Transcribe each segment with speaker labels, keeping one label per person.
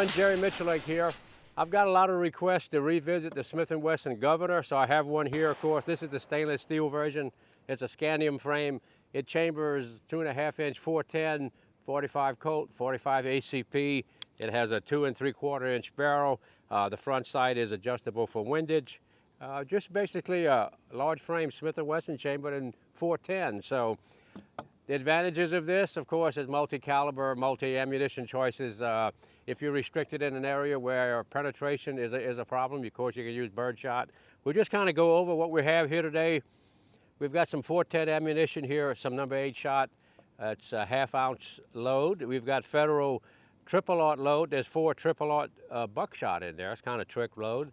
Speaker 1: guys, Jerry Miculek here. I've got a lot of requests to revisit the Smith & Wesson Governor, so I have one here, of course. This is the stainless steel version. It's a scandium frame. It chambers 2.5-inch 410, 45 Colt, 45 ACP. It has a 2 3/4-inch barrel. The front sight is adjustable for windage. Just basically a large frame Smith & Wesson chambered in 410. So the advantages of this, of course, is multi-caliber, multi-ammunition choices. If you're restricted in an area where penetration is a problem, of course, you can use Birdshot. We'll just kind of go over what we have here today. We've got some 410 ammunition here, some number 8 shot. It's a 1/2 ounce load. We've got Federal triple-aught load. There's 4 triple-aught Buckshot in there. It's kind of trick load.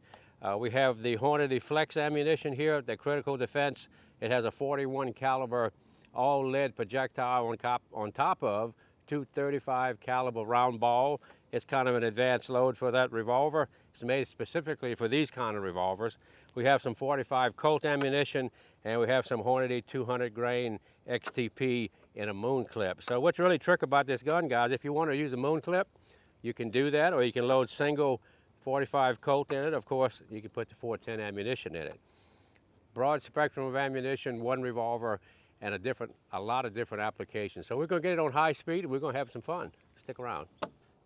Speaker 1: We have the Hornady Flex ammunition here, the critical defense. It has a 41 caliber all lead projectile on top of 235 caliber round ball. It's kind of an advanced load for that revolver. It's made specifically for these kind of revolvers. We have some 45 Colt ammunition, and we have some Hornady 200 grain XTP in a moon clip. So what's really trick about this gun, guys, if you want to use a moon clip, you can do that, or you can load single 45 Colt in it. Of course, you can put the 410 ammunition in it. Broad spectrum of ammunition, one revolver, and a lot of different applications. So we're going to get it on high speed, and we're going to have some fun. Stick around.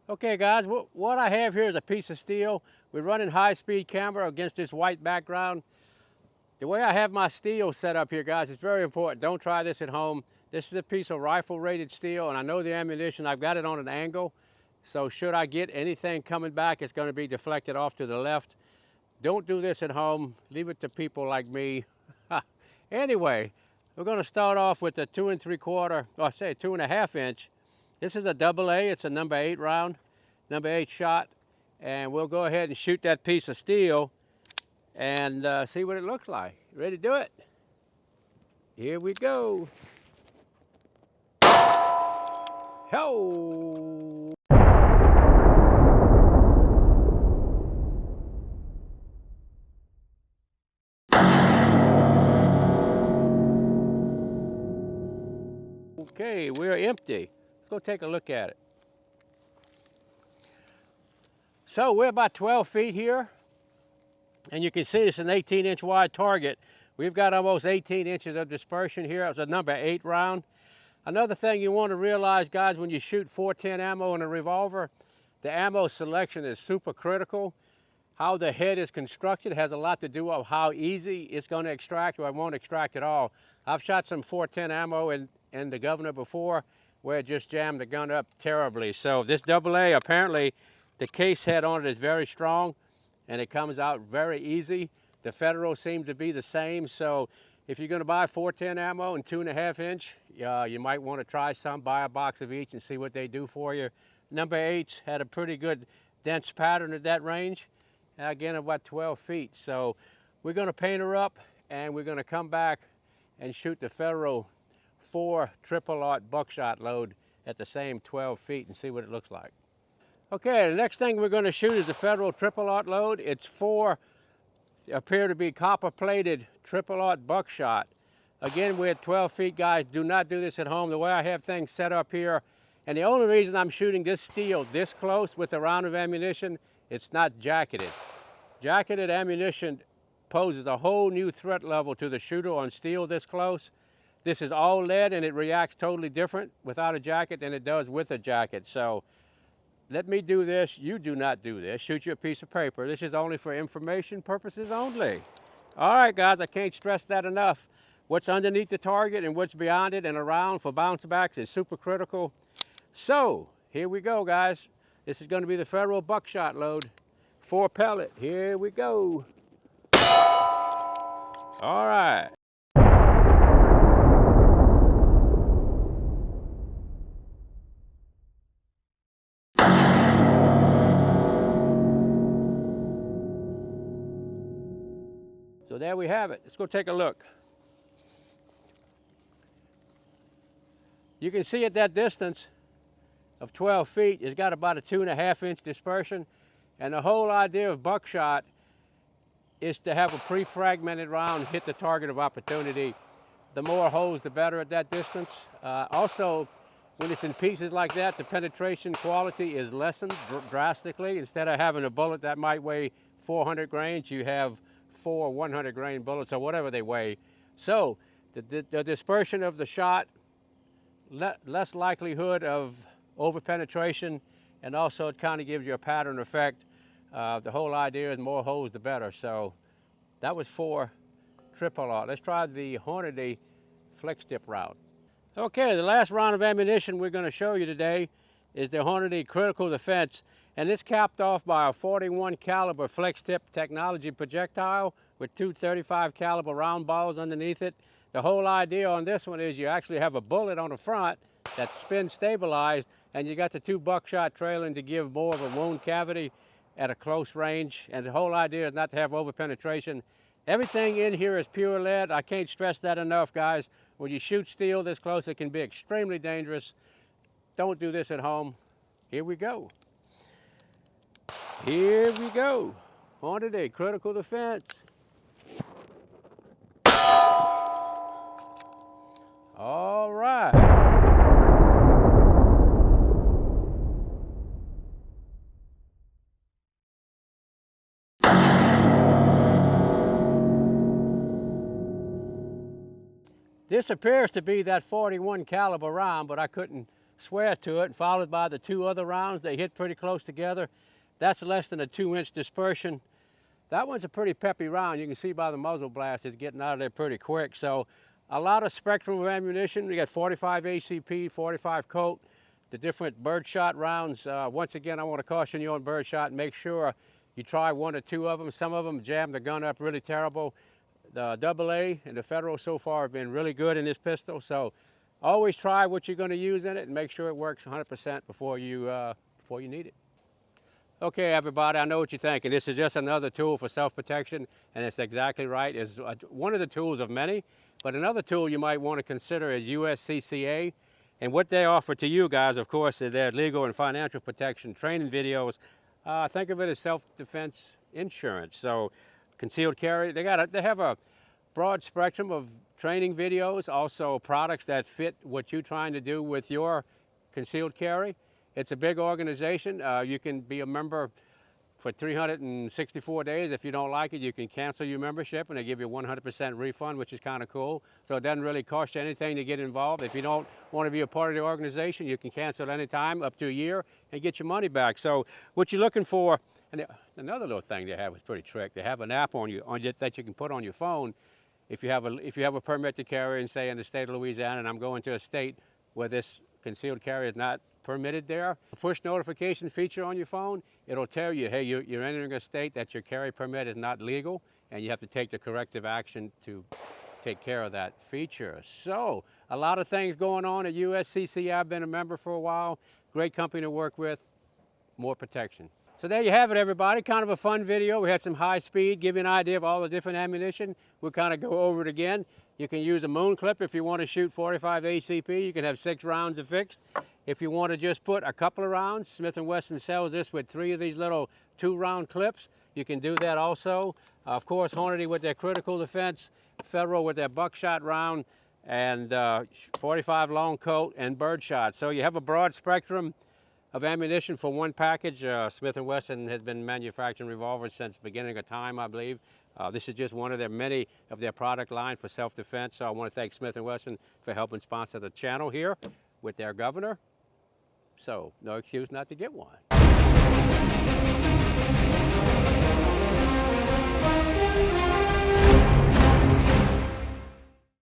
Speaker 1: Okay, guys, what I have here is a piece of steel. We're running high-speed camera against this white background. The way I have my steel set up here, guys, is very important. Don't try this at home. This is a piece of rifle-rated steel, and I know the ammunition. I've got it on an angle, so should I get anything coming back, it's going to be deflected off to the left. Don't do this at home. Leave it to people like me. Anyway, we're going to start off with the 2 3/4, or say 2.5 inch. This is a AA. It's a number 8 round, number 8 shot, and we'll go ahead and shoot that piece of steel and see what it looks like. Ready to do it? Here we go. Ho! Okay, we're empty. Let's go take a look at it. So we're about 12 feet here, and you can see it's an 18-inch wide target. We've got almost 18 inches of dispersion here. It's a number 8 round. Another thing you want to realize, guys, when you shoot 410 ammo in a revolver, the ammo selection is super critical. How the head is constructed has a lot to do with how easy it's going to extract, or it won't extract at all. I've shot some 410 ammo in the Governor before, where it just jammed the gun up terribly. So this AA, apparently the case head on it is very strong and it comes out very easy. The Federal seems to be the same. So if you're going to buy 410 ammo and 2.5 inch, you might want to try some, buy a box of each and see what they do for you. Number 8's had a pretty good dense pattern at that range. Again, about 12 feet. So we're going to paint her up, and we're going to come back and shoot the Federal 4 triple-aught Buckshot load at the same 12 feet and see what it looks like. Okay, the next thing we're going to shoot is the Federal triple-aught load. It's 4 appear to be copper-plated triple-aught Buckshot. Again, we're at 12 feet, guys. Do not do this at home. The way I have things set up here, and the only reason I'm shooting this steel this close with a round of ammunition, it's not jacketed. Jacketed ammunition poses a whole new threat level to the shooter on steel this close. This is all lead, and it reacts totally different without a jacket than it does with a jacket. So let me do this. You do not do this. Shoot you a piece of paper. This is only for information purposes only. All right, guys, I can't stress that enough. What's underneath the target and what's beyond it and around for bounce backs is super critical. So here we go, guys. This is going to be the Federal Buckshot load. 4 pellet. Here we go. All right. So there we have it. Let's go take a look. You can see at that distance of 12 feet, it's got about a 2.5 inch dispersion. And the whole idea of Buckshot is to have a pre-fragmented round hit the target of opportunity. The more holes, the better at that distance. Also, When it's in pieces like that, the penetration quality is lessened drastically. Instead of having a bullet that might weigh 400 grains, you have 4 100 grain bullets or whatever they weigh. So the dispersion of the shot, less likelihood of over penetration, and also it kind of gives you a pattern effect. The whole idea is more holes the better. So that was 4 triple R. Let's try the Hornady flex tip round. Okay, the last round of ammunition we're going to show you today is the Hornady Critical Defense, and it's capped off by a 41 caliber flex tip technology projectile with 2 35 caliber round balls underneath it. The whole idea on this one is you actually have a bullet on the front that's spin stabilized, and you got the 2 buckshot trailing to give more of a wound cavity at a close range. And the whole idea is not to have over penetration. Everything in here is pure lead. I can't stress that enough, guys. When you shoot steel this close, it can be extremely dangerous. Don't do this at home. Here we go. Here we go. Hornady Critical Defense. All right. This appears to be that 41 caliber round, but I couldn't swear to it. Followed by the 2 other rounds, they hit pretty close together. That's less than a 2-inch dispersion. That one's a pretty peppy round. You can see by the muzzle blast it's getting out of there pretty quick. So a lot of spectrum of ammunition. We got 45 ACP, 45 Colt, the different Birdshot rounds. Once again, I want to caution you on Birdshot. Make sure you try 1 or 2 of them. Some of them jam the gun up really terrible. The AA and the Federal so far have been really good in this pistol, so always try what you're going to use in it and make sure it works 100% before you need it. Okay, everybody, I know what you're thinking. This is just another tool for self-protection, and it's exactly right. It's one of the tools of many, but another tool you might want to consider is USCCA, and what they offer to you guys, of course, is their legal and financial protection training videos. Think of it as self-defense insurance. So concealed carry, they have a broad spectrum of training videos, also products that fit what you're trying to do with your concealed carry. It's a big organization. You can be a member for 364 days. If you don't like it, you can cancel your membership and they give you a 100% refund, which is kind of cool. So it doesn't really cost you anything to get involved. If you don't want to be a part of the organization, you can cancel at any time up to a year and get your money back. So what you're looking for, and another little thing they have is pretty trick. They have an app that you can put on your phone. If you have a permit to carry, and say in the state of Louisiana, and I'm going to a state where this concealed carry is not permitted there, a push notification feature on your phone, it'll tell you, hey, you're entering a state that your carry permit is not legal, and you have to take the corrective action to take care of that feature. So a lot of things going on at USCCA. I've been a member for a while. Great company to work with. More protection. So there you have it, everybody. Kind of a fun video. We had some high speed, give you an idea of all the different ammunition. We'll kind of go over it again. You can use a moon clip if you want to shoot 45 ACP. You can have 6 rounds affixed. If you want to just put a couple of rounds, Smith & Wesson sells this with 3 of these little 2-round clips. You can do that also. Of course, Hornady with their critical defense, Federal with their buckshot round, and 45 long Colt and Birdshot. So you have a broad spectrum of ammunition for one package. Smith & Wesson has been manufacturing revolvers since the beginning of time, I believe. This is just one of their many of their product line for self-defense. So I want to thank Smith & Wesson for helping sponsor the channel here with their governor. So no excuse not to get one.